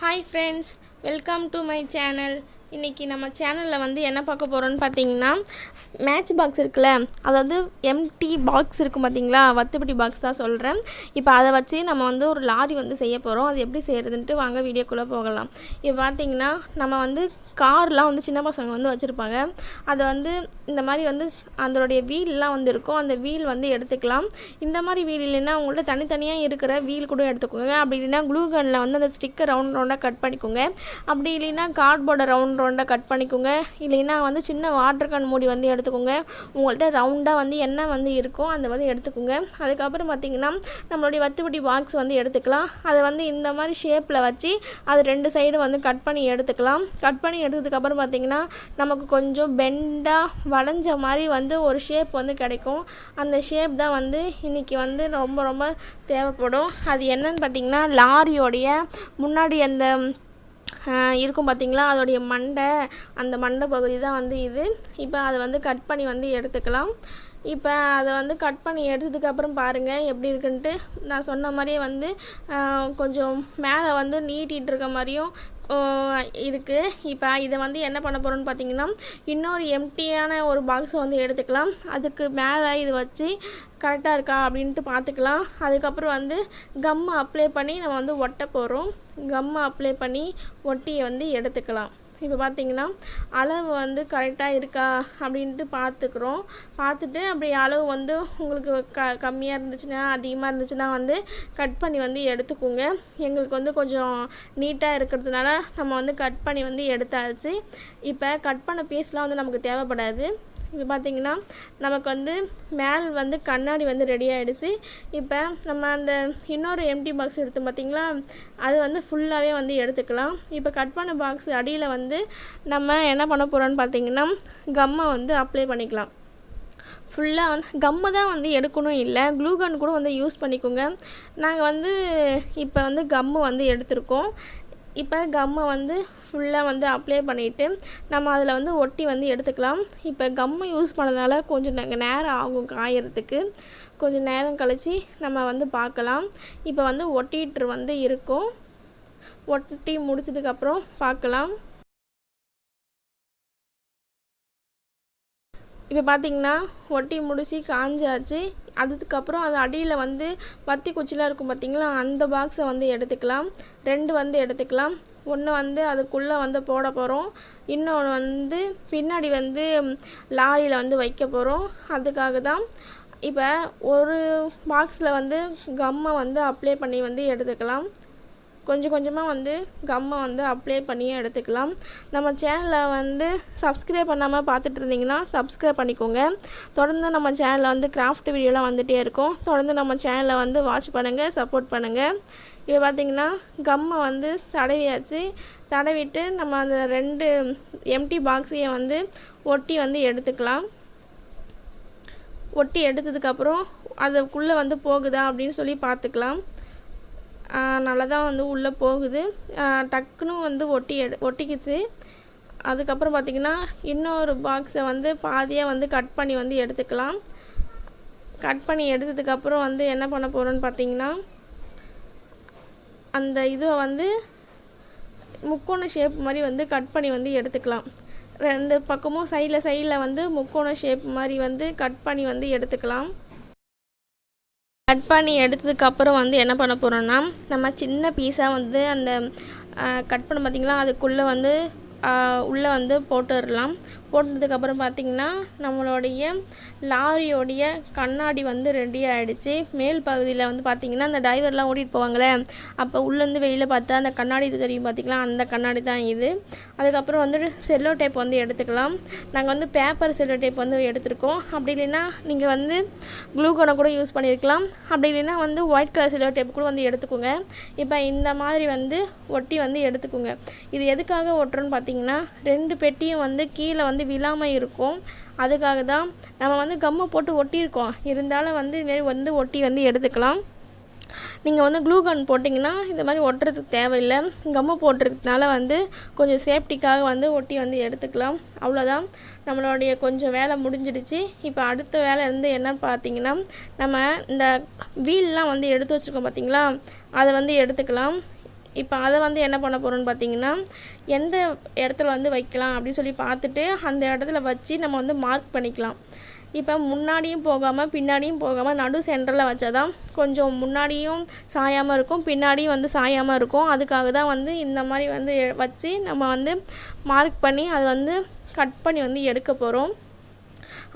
Hi friends, welcome to my channel. இன்றைக்கி நம்ம சேனலில் வந்து என்ன பார்க்க போகிறோன்னு பார்த்தீங்கன்னா, மேட்ச் பாக்ஸ் இருக்குல்ல, அதாவது எம்டி பாக்ஸ் இருக்கும் பார்த்தீங்களா, வத்துப்பட்டி பாக்ஸ் தான் சொல்கிறேன். இப்போ அதை வச்சு நம்ம வந்து ஒரு லாரி வந்து செய்ய போகிறோம். அது எப்படி செய்கிறதுன்ட்டு வாங்க வீடியோக்குள்ளே போகலாம். இப்போ பார்த்தீங்கன்னா நம்ம வந்து கார்லாம் வந்து சின்ன பசங்க வந்து வச்சுருப்பாங்க. அதை வந்து இந்த மாதிரி வந்து அதனுடைய வீல்லாம் வந்து இருக்கும். அந்த வீல் வந்து எடுத்துக்கலாம். இந்த மாதிரி வீல் இல்லைன்னா உங்கள்கிட்ட தனித்தனியாக இருக்கிற வீல் கூட எடுத்துக்கோங்க. அப்படி இல்லைன்னா க்ளூ கனில் வந்து அந்த ஸ்டிக்கர் ரவுண்ட் ரவுண்டாக கட் பண்ணிக்கோங்க. அப்படி இல்லைன்னா கார்ட்போர்டை ரவுண்ட் ரவுண்டாக கட் பண்ணிக்கோங்க. இல்லைன்னா வந்து சின்ன வாட்டர் கேன் மூடி வந்து எடுத்துக்கோங்க. உங்கள்கிட்ட ரவுண்டாக வந்து என்ன வந்து இருக்கோ அந்த வந்து எடுத்துக்கோங்க. அதுக்கப்புறம் பார்த்திங்கன்னா நம்மளுடைய வத்துப்பட்டி பாக்ஸ் வந்து எடுத்துக்கலாம். அதை வந்து இந்த மாதிரி ஷேப்பில் வச்சு அது ரெண்டு சைடு வந்து கட் பண்ணி எடுத்துக்கலாம். கட் பண்ணி எடுத்ததுக்கப்புறம் பார்த்திங்கன்னா நமக்கு கொஞ்சம் பெண்டாக வளைஞ்ச மாதிரி வந்து ஒரு ஷேப் வந்து கிடைக்கும். அந்த ஷேப் தான் வந்து இன்றைக்கி வந்து ரொம்ப ரொம்ப தேவைப்படும். அது என்னன்னு பார்த்திங்கன்னா, லாரியோடைய முன்னாடி அந்த இருக்கும் பார்த்திங்களா, அதோடைய அந்த மண்டை பகுதி தான் வந்து இது. இப்போ அதை வந்து கட் பண்ணி வந்து எடுத்துக்கலாம். இப்போ அதை வந்து கட் பண்ணி எடுத்ததுக்கப்புறம் பாருங்கள் எப்படி இருக்குன்ட்டு. நான் சொன்ன மாதிரியே வந்து கொஞ்சம் மேலே வந்து நீட்டிகிட்டு இருக்க மாதிரியும் இருக்குது. இப்போ இதை வந்து என்ன பண்ண போகிறோன்னு பார்த்தீங்கன்னா, இன்னொரு எம்டியான ஒரு பாக்ஸை வந்து எடுத்துக்கலாம். அதுக்கு மேலே இது வச்சு கரெக்டாக இருக்கா அப்படின்ட்டு பார்த்துக்கலாம். அதுக்கப்புறம் வந்து கம்மை அப்ளை பண்ணி நம்ம வந்து ஒட்ட போகிறோம். கம்மை அப்ளை பண்ணி ஒட்டியை வந்து எடுத்துக்கலாம். இப்போ பார்த்திங்கன்னா அளவு வந்து கரெக்டாக இருக்கா அப்படின்ட்டு பார்த்துட்டு அப்படி அளவு வந்து உங்களுக்கு கம்மியாக இருந்துச்சுன்னா அதிகமாக இருந்துச்சுன்னா வந்து கட் பண்ணி வந்து எடுத்துக்கோங்க. எங்களுக்கு வந்து கொஞ்சம் நீட்டாக இருக்கிறதுனால நம்ம வந்து கட் பண்ணி வந்து எடுத்தாச்சு. இப்போ கட் பண்ண பீஸ்லாம் வந்து நமக்கு தேவைப்படாது. இப்போ பார்த்திங்கன்னா நமக்கு வந்து மேல் வந்து கண்ணாடி வந்து ரெடி ஆகிடுச்சு. இப்போ நம்ம அந்த இன்னொரு எம்டி பாக்ஸ் எடுத்து பார்த்திங்களா, அது வந்து ஃபுல்லாகவே வந்து எடுத்துக்கலாம். இப்போ கட் பண்ண பாக்ஸ் அடியில் வந்து நம்ம என்ன பண்ண போகிறோன்னு பார்த்திங்கன்னா, கம்மை வந்து அப்ளை பண்ணிக்கலாம். ஃபுல்லாக வந்து கம்மை தான் வந்து எடுக்கணும், இல்லை க்ளூ கன் கூட வந்து யூஸ் பண்ணிக்கோங்க. நாங்கள் வந்து இப்போ வந்து கம்மு வந்து எடுத்திருக்கோம். இப்போ கம்மை வந்து ஃபுல்லாக வந்து அப்ளை பண்ணிவிட்டு நம்ம அதில் வந்து ஒட்டி வந்து எடுத்துக்கலாம். இப்போ கம்மை யூஸ் பண்ணதுனால கொஞ்சம் நேரம் ஆகும் காயறதுக்கு. கொஞ்சம் நேரம் கழித்து நம்ம வந்து பார்க்கலாம். இப்போ வந்து ஒட்டிகிட்டு வந்து இருக்கும். ஒட்டி முடிச்சதுக்கப்புறம் பார்க்கலாம். இப்போ பார்த்திங்கன்னா ஒட்டி முடிச்சு காஞ்சாச்சு. அதுக்கப்புறம் அது அடியில் வந்து வத்தி குச்சிலாம் இருக்கும் பார்த்திங்களா, அந்த பாக்ஸை வந்து எடுத்துக்கலாம். 2 வந்து எடுத்துக்கலாம். ஒன்று வந்து அதுக்குள்ளே வந்து போட போகிறோம். இன்னொன்று வந்து பின்னாடி வந்து லாரியில் வந்து வைக்க போகிறோம். அதுக்காக தான் இப்போ ஒரு பாக்ஸில் வந்து கம்மை வந்து அப்ளை பண்ணி வந்து எடுத்துக்கலாம். கொஞ்சம் கொஞ்சமாக வந்து கம்மை வந்து அப்ளை பண்ணியே எடுத்துக்கலாம். நம்ம சேனலை வந்து சப்ஸ்கிரைப் பண்ணாமல் பார்த்துட்டு இருந்தீங்கன்னா சப்ஸ்கிரைப் பண்ணிக்கோங்க. தொடர்ந்து நம்ம சேனலில் வந்து கிராஃப்ட் வீடியோலாம் வந்துகிட்டே இருக்கும். தொடர்ந்து நம்ம சேனலை வந்து வாட்ச் பண்ணுங்கள், சப்போர்ட் பண்ணுங்கள். இப்போ பார்த்திங்கன்னா கம்மை வந்து தடவியாச்சு. தடவிட்டு நம்ம அந்த 2 எம்டி பாக்ஸையும் வந்து ஒட்டி வந்து எடுத்துக்கலாம். ஒட்டி எடுத்ததுக்கப்புறம் அதுக்குள்ளே வந்து போகுதா அப்படின்னு சொல்லி பார்த்துக்கலாம். நல்லா தான் வந்து உள்ளே போகுது. டக்குன்னு வந்து ஒட்டிக்கிச்சு. அதுக்கப்புறம் பார்த்திங்கன்னா இன்னொரு பாக்ஸை வந்து பாதியாக வந்து கட் பண்ணி வந்து எடுத்துக்கலாம். கட் பண்ணி எடுத்ததுக்கப்புறம் வந்து என்ன பண்ண போகிறோன்னு பார்த்திங்கன்னா, அந்த இதை வந்து முக்கோண ஷேப் மாதிரி வந்து கட் பண்ணி வந்து எடுத்துக்கலாம். 2 பக்கமும் சைடில் வந்து முக்கோண ஷேப் மாதிரி வந்து கட் பண்ணி வந்து எடுத்துக்கலாம். கட் பண்ணி எடுத்ததுக்கப்புறம் வந்து என்ன பண்ண போகிறோன்னா, நம்ம சின்ன பீஸாக வந்து அந்த கட் பண்ண பார்த்திங்களா, அதுக்குள்ளே வந்து உள்ளே வந்து போட்டுடலாம். போட்டதுக்கப்புறம் பார்த்திங்கன்னா நம்மளுடைய லாரியோடைய கண்ணாடி வந்து ரெடி ஆகிடுச்சு. மேல் பகுதியில் வந்து பார்த்திங்கன்னா அந்த டிரைவர்லாம் ஓட்டிகிட்டு போவாங்களே, அப்போ உள்ளேருந்து வெளியில் பார்த்தா அந்த கண்ணாடி இது தெரியும் பார்த்திங்களா, அந்த கண்ணாடி தான் இது. அதுக்கப்புறம் வந்து செல்லோ டேப் வந்து எடுத்துக்கலாம். நாங்கள் வந்து பேப்பர் செல்லோ டேப் வந்து எடுத்துருக்கோம். அப்படி இல்லைன்னா நீங்கள் வந்து க்ளூ கனை கூட யூஸ் பண்ணியிருக்கலாம். அப்படி இல்லைன்னா வந்து ஒயிட் கலர் செல்லோ டேப் கூட வந்து எடுத்துக்கோங்க. இப்போ இந்த மாதிரி வந்து ஒட்டி வந்து எடுத்துக்கோங்க. இது எதுக்காக ஒட்டுறோன்னு பார்த்திங்கன்னா, 2 பெட்டியும் வந்து கீழே வந்து விழாமல் இருக்கும். அதுக்காக தான் நம்ம வந்து கம்மை போட்டு ஒட்டியிருக்கோம். இருந்தாலும் வந்து இதுமாரி வந்து ஒட்டி வந்து எடுத்துக்கலாம். நீங்கள் வந்து க்ளூ கன் போட்டிங்கன்னா இந்த மாதிரி ஒட்டுறதுக்கு தேவையில்லை. கம்மை போட்டுறதுனால வந்து கொஞ்சம் சேஃப்டிக்காக வந்து ஒட்டி வந்து எடுத்துக்கலாம். அவ்வளோதான், நம்மளுடைய கொஞ்சம் வேலை முடிஞ்சிடுச்சு. இப்போ அடுத்த வேலை வந்து என்ன பார்த்திங்கன்னா, நம்ம இந்த வீல்லாம் வந்து எடுத்து வச்சுருக்கோம் பார்த்திங்களா, அதை வந்து எடுத்துக்கலாம். இப்போ அதை வந்து என்ன பண்ண போகிறோன்னு பார்த்தீங்கன்னா, எந்த இடத்துல வந்து வைக்கலாம் அப்படின்னு சொல்லி பார்த்துட்டு அந்த இடத்துல வச்சு நம்ம வந்து மார்க் பண்ணிக்கலாம். இப்போ முன்னாடியும் போகாமல் பின்னாடியும் போகாமல் நடு சென்டரில் வச்சா தான் கொஞ்சம் முன்னாடியும் சாயாமல் இருக்கும், பின்னாடியும் வந்து சாயாமல் இருக்கும். அதுக்காக தான் வந்து இந்த மாதிரி வந்து வச்சு நம்ம வந்து மார்க் பண்ணி அதை வந்து கட் பண்ணி வந்து எடுக்க போகிறோம்.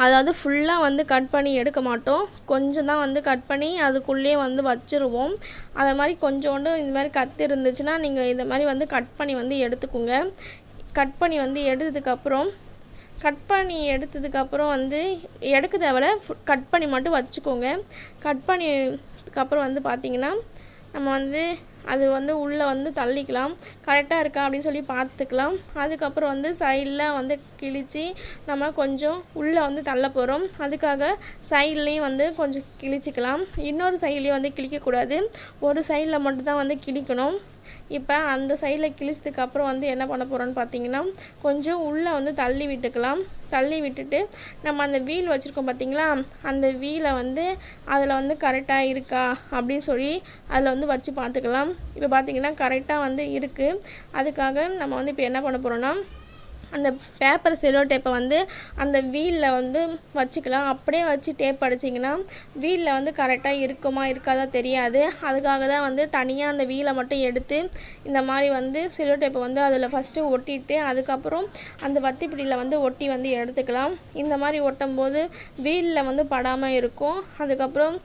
அதாவது ஃபுல்லாக வந்து கட் பண்ணி எடுக்க மாட்டோம், கொஞ்சம் தான் வந்து கட் பண்ணி அதுக்குள்ளேயே வந்து வச்சுருவோம். அதை மாதிரி கொஞ்சோண்டு இந்த மாதிரி கத்தி இருந்துச்சுன்னா நீங்கள் இந்த மாதிரி வந்து கட் பண்ணி வந்து எடுத்துக்கோங்க. கட் பண்ணி வந்து எடுத்ததுக்கப்புறம் வந்து எடுக்க தேவையில்ல, கட் பண்ணி மட்டும் வச்சுக்கோங்க. கட் பண்ணிக்கப்புறம் வந்து பார்த்திங்கன்னா நம்ம வந்து அது வந்து உள்ளே வந்து தள்ளிக்கலாம், கரெக்டாக இருக்கா அப்படின்னு சொல்லி பார்த்துக்கலாம். அதுக்கப்புறம் வந்து சைடில் வந்து கிழித்து நம்ம கொஞ்சம் உள்ளே வந்து தள்ள போகிறோம். அதுக்காக சைட்லேயும் வந்து கொஞ்சம் கிழிச்சிக்கலாம். இன்னொரு சைட்லேயும் வந்து கிழிக்கக்கூடாது, ஒரு சைடில் மட்டும்தான் வந்து கிழிக்கணும். இப்போ அந்த சைடில் கிழிச்சதுக்கப்புறம் வந்து என்ன பண்ண போகிறோன்னு பார்த்தீங்கன்னா, கொஞ்சம் உள்ளே வந்து தள்ளி விட்டுக்கலாம். தள்ளி விட்டுட்டு நம்ம அந்த வீல் வச்சுருக்கோம் பார்த்திங்களா, அந்த வீலை வந்து அதில் வந்து கரெக்டாக இருக்கா அப்படின்னு சொல்லி அதில் வந்து வச்சு பார்த்துக்கலாம். இப்போ பார்த்திங்கன்னா கரெக்டாக வந்து இருக்குது. அதுக்காக நம்ம வந்து இப்போ என்ன பண்ண போகிறோன்னா, அந்த பேப்பர் செல்லோ டேப்பை வந்து அந்த வீலில் வந்து வச்சுக்கலாம். அப்படியே வச்சு டேப் அடிச்சிங்கன்னா வீலில் வந்து கரெக்டாக இருக்குமா இருக்காதா தெரியாது. அதுக்காக தான் வந்து தனியாக அந்த வீலை மட்டும் எடுத்து இந்த மாதிரி வந்து செல்லோ டேப்பை வந்து அதில் ஃபஸ்ட்டு ஒட்டிட்டு அதுக்கப்புறம் அந்த வத்திப்பிடியில் வந்து ஒட்டி வந்து எடுத்துக்கலாம். இந்த மாதிரி ஒட்டும் போது வீலில் வந்து படாமல் இருக்கும். அதுக்கப்புறம்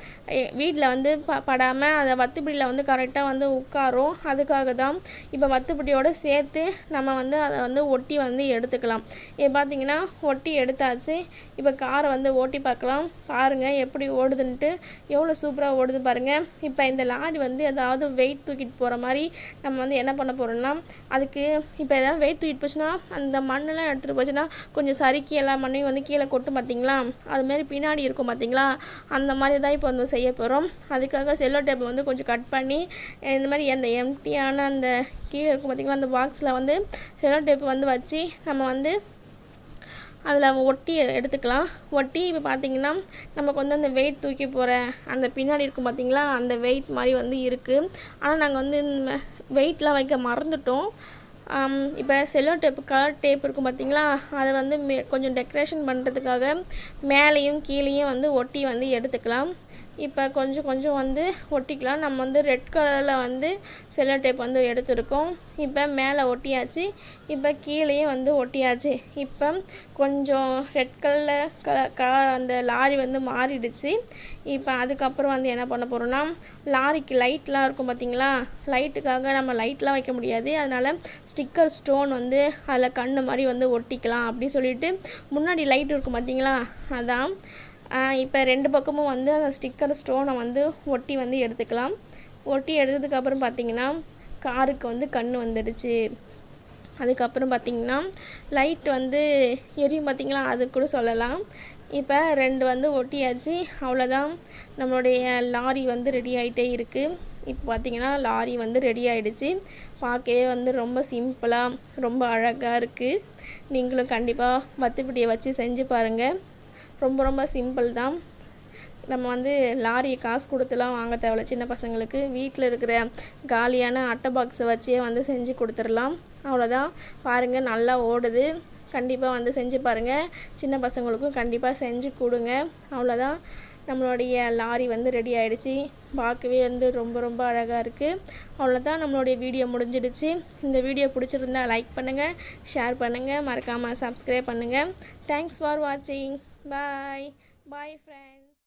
வீட்டில் வந்து படாமல் அந்த வத்திப்பிடியில் வந்து கரெக்டாக வந்து உட்காரும். அதுக்காக தான் இப்போ வத்திப்பிடியோடு சேர்த்து நம்ம வந்து அதை வந்து ஒட்டி வந்து எடுத்துக்கலாம். இது பார்த்திங்கன்னா ஒட்டி எடுத்தாச்சு. இப்போ காரை வந்து ஓட்டி பார்க்கலாம். பாருங்கள் எப்படி ஓடுதுன்ட்டு, எவ்வளோ சூப்பராக ஓடுது பாருங்கள். இப்போ இந்த லாரி வந்து ஏதாவது வெயிட் தூக்கிட்டு போகிற மாதிரி நம்ம வந்து என்ன பண்ண போகிறோம்னா, அதுக்கு இப்போ எதாவது வெயிட் தூக்கிட்டு போச்சுன்னா அந்த மண்ணெல்லாம் எடுத்துகிட்டு போச்சுன்னா கொஞ்சம் சறுக்கி எல்லா மண்ணையும் வந்து கீழே கொட்டும் பார்த்திங்களா, அதுமாரி பின்னாடி இருக்கும் பார்த்திங்களா, அந்த மாதிரி தான் இப்போ வந்து செய்ய போகிறோம். அதுக்காக செல்லோ டேப்பை வந்து கொஞ்சம் கட் பண்ணி இந்த மாதிரி அந்த எம்டியான அந்த கீழே இருக்கும் பார்த்திங்களா அந்த பாக்ஸில் வந்து செல்லோ டேப் வந்து வச்சு நம்ம வந்து அதில் ஒட்டி எடுத்துக்கலாம். ஒட்டி இப்போ பார்த்திங்கன்னா நமக்கு வந்து அந்த வெயிட் தூக்கி போகிற அந்த பின்னாடி இருக்கும் பார்த்திங்களா, அந்த வெயிட் மாதிரி வந்து இருக்குது. ஆனால் நாங்கள் வந்து வெயிட்லாம் வைக்க மறந்துட்டோம். இப்போ செல்லோ டேப்பு கலர் டேப் இருக்கும் பார்த்திங்களா, அதை வந்து கொஞ்சம் டெக்கரேஷன் பண்ணுறதுக்காக மேலேயும் கீழேயும் வந்து ஒட்டி வந்து எடுத்துக்கலாம். இப்போ கொஞ்சம் கொஞ்சம் வந்து ஒட்டிக்கலாம். நம்ம வந்து ரெட் கலரில் வந்து செல்லோ டேப் வந்து எடுத்துருக்கோம். இப்போ மேலே ஒட்டியாச்சு, இப்போ கீழேயும் வந்து ஒட்டியாச்சு. இப்போ கொஞ்சம் ரெட் கலர் அந்த லாரி வந்து மாறிடுச்சு. இப்போ அதுக்கப்புறம் வந்து என்ன பண்ண போகிறோன்னா, லாரிக்கு லைட்லாம் இருக்கும் பார்த்திங்களா, லைட்டுக்காக நம்ம லைட்லாம் வைக்க முடியாது, அதனால் ஸ்டிக்கர் ஸ்டோன் வந்து அதில் கண்ணு மாதிரி வந்து ஒட்டிக்கலாம் அப்படின்னு சொல்லிட்டு முன்னாடி லைட் இருக்கும் பார்த்திங்களா, அதான் இப்போ ரெண்டு பக்கமும் வந்து அந்த ஸ்டிக்கர் ஸ்டோனை வந்து ஒட்டி வந்து எடுத்துக்கலாம். ஒட்டி எடுத்ததுக்கப்புறம் பார்த்திங்கன்னா காருக்கு வந்து கண் வந்துடுச்சு. அதுக்கப்புறம் பார்த்திங்கன்னா லைட் வந்து எரியும் பார்த்திங்களா, அது கூட சொல்லலாம். இப்போ ரெண்டு வந்து ஒட்டியாச்சு, அவ்வளோதான். நம்மளுடைய லாரி வந்து ரெடி ஆகிட்டே இருக்குது. இப்போ பார்த்திங்கன்னா லாரி வந்து ரெடி ஆகிடுச்சு. பார்க்கவே வந்து ரொம்ப சிம்பிளாக ரொம்ப அழகாக இருக்குது. நீங்களும் கண்டிப்பாக வத்திப்பிடியை வச்சு செஞ்சு பாருங்கள். ரொம்ப ரொம்ப சிம்பிள் தான். நம்ம வந்து லாரியை காசு கொடுத்துலாம் வாங்க தேவையில்ல. சின்ன பசங்களுக்கு வீட்டில் இருக்கிற காலியான அட்டை பாக்ஸை வச்சே வந்து செஞ்சு கொடுத்துடலாம். அவ்வளோதான். பாருங்கள் நல்லா ஓடுது. கண்டிப்பாக வந்து செஞ்சு பாருங்கள். சின்ன பசங்களுக்கும் கண்டிப்பாக செஞ்சு கொடுங்க. அவ்வளோதான். நம்மளுடைய லாரி வந்து ரெடி ஆகிடுச்சு. பார்க்கவே வந்து ரொம்ப ரொம்ப அழகாக இருக்குது. அவ்வளோதான், நம்மளுடைய வீடியோ முடிஞ்சிடுச்சு. இந்த வீடியோ பிடிச்சிருந்தா லைக் பண்ணுங்கள், ஷேர் பண்ணுங்கள், மறக்காமல் சப்ஸ்கிரைப் பண்ணுங்கள். தேங்க்ஸ் ஃபார் வாட்சிங். Bye. Bye friends.